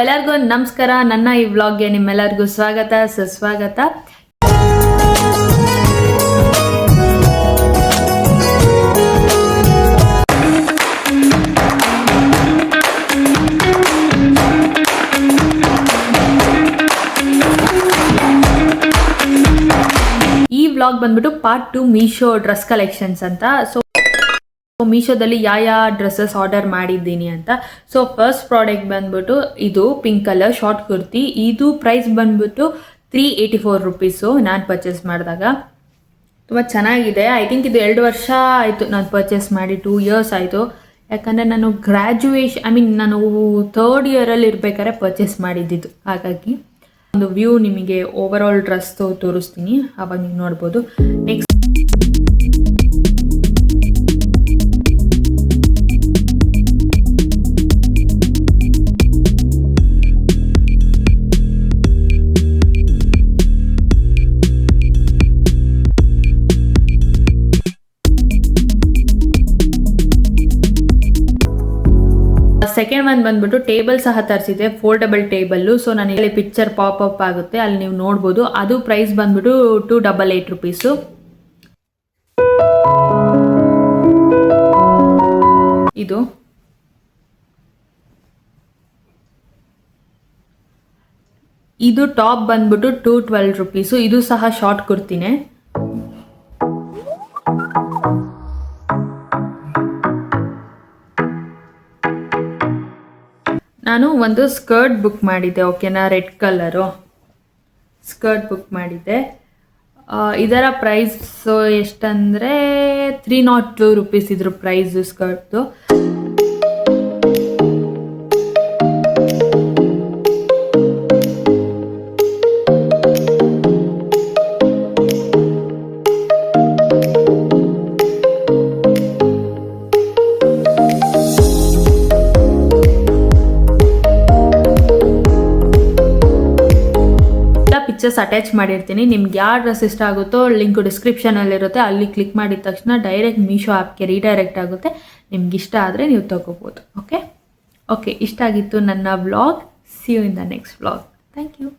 ಎಲ್ಲರಿಗೂ ನಮಸ್ಕಾರ. ನನ್ನ ಈ ವ್ಲಾಗ್ಗೆ ನಿಮ್ಮೆಲ್ಲರಿಗೂ ಸ್ವಾಗತ ಸುಸ್ವಾಗತ. ಈ ವ್ಲಾಗ್ ಬಂದ್ಬಿಟ್ಟು ಪಾರ್ಟ್ 2 ಮೀಶೋ ಡ್ರೆಸ್ ಕಲೆಕ್ಷನ್ಸ್ ಅಂತ. ಸೊ ಮೀಶೋದಲ್ಲಿ ಯಾವ ಡ್ರೆಸ್ಸಸ್ ಆರ್ಡರ್ ಮಾಡಿದ್ದೀನಿ ಅಂತ. ಸೊ ಫಸ್ಟ್ ಪ್ರಾಡಕ್ಟ್ ಬಂದ್ಬಿಟ್ಟು ಇದು ಪಿಂಕ್ ಕಲರ್ ಶಾರ್ಟ್ ಕುರ್ತಿ. ಇದು ಪ್ರೈಸ್ ಬಂದ್ಬಿಟ್ಟು 384 ರುಪೀಸು. ನಾನು ಪರ್ಚೇಸ್ ಮಾಡಿದಾಗ ತುಂಬ ಚೆನ್ನಾಗಿದೆ. ಐ ಥಿಂಕ್ ಇದು 2 ವರ್ಷ ಆಯಿತು ನಾನು ಪರ್ಚೇಸ್ ಮಾಡಿ, 2 years ಆಯಿತು. ಯಾಕಂದರೆ ನಾನು ನಾನು 3rd ಇಯರಲ್ಲಿ ಇರಬೇಕಾದ್ರೆ ಪರ್ಚೇಸ್ ಮಾಡಿದ್ದಿದ್ದು. ಹಾಗಾಗಿ ಒಂದು ವ್ಯೂ ನಿಮಗೆ ಓವರ್ ಆಲ್ ಡ್ರೆಸ್ ತೋರಿಸ್ತೀನಿ, ಆವಾಗ ನೀವು ನೋಡ್ಬೋದು. ನೆಕ್ಸ್ಟ್ ಸೆಕೆಂಡ್ ಒನ್ ಬಂದ್ಬಿಟ್ಟು ಟೇಬಲ್ ಸಹ ತರಿಸಿದೆ, ಫೋಲ್ಡಬಲ್ ಟೇಬಲ್ಲು. ಸೊ ನನಗೆ ಪಿಕ್ಚರ್ ಪಾಪ್ ಅಪ್ ಆಗುತ್ತೆ, ಅಲ್ಲಿ ನೀವು ನೋಡ್ಬೋದು. ಅದು ಪ್ರೈಸ್ ಬಂದ್ಬಿಟ್ಟು 288 ರುಪೀಸು. ಇದು ಟಾಪ್ ಬಂದ್ಬಿಟ್ಟು 212 ರುಪೀಸು. ಇದು ಸಹ ಶಾರ್ಟ್ ಕುರ್ತಿನೇ. ನಾನು ಒಂದು ಸ್ಕರ್ಟ್ ಬುಕ್ ಮಾಡಿದ್ದೆ, ಓಕೆನಾ, ರೆಡ್ ಕಲರು ಸ್ಕರ್ಟ್ ಬುಕ್ ಮಾಡಿದ್ದೆ. ಇದರ ಪ್ರೈಸ್ ಎಷ್ಟಂದರೆ 302 ರುಪೀಸ್ ಇದ್ರ ಪ್ರೈಸು ಸ್ಕರ್ಟ್ದು. ಪಿಕ್ಚರ್ಸ್ ಅಟ್ಯಾಚ್ ಮಾಡಿರ್ತೀನಿ. ನಿಮ್ಗೆ ಯಾವ ಡ್ರೆಸ್ ಇಷ್ಟ ಆಗುತ್ತೋ ಲಿಂಕ್ ಡಿಸ್ಕ್ರಿಪ್ಷನಲ್ಲಿರುತ್ತೆ, ಅಲ್ಲಿ ಕ್ಲಿಕ್ ಮಾಡಿದ ತಕ್ಷಣ ಡೈರೆಕ್ಟ್ ಮೀಶೋ ಆ್ಯಪ್ಗೆ ರೀಡೈರೆಕ್ಟ್ ಆಗುತ್ತೆ. ನಿಮ್ಗೆ ಇಷ್ಟ ಆದರೆ ನೀವು ತಗೋಬೋದು. ಓಕೆ, ಇಷ್ಟ ಆಗಿತ್ತು ನನ್ನ vlog. See you in the next vlog. Thank you.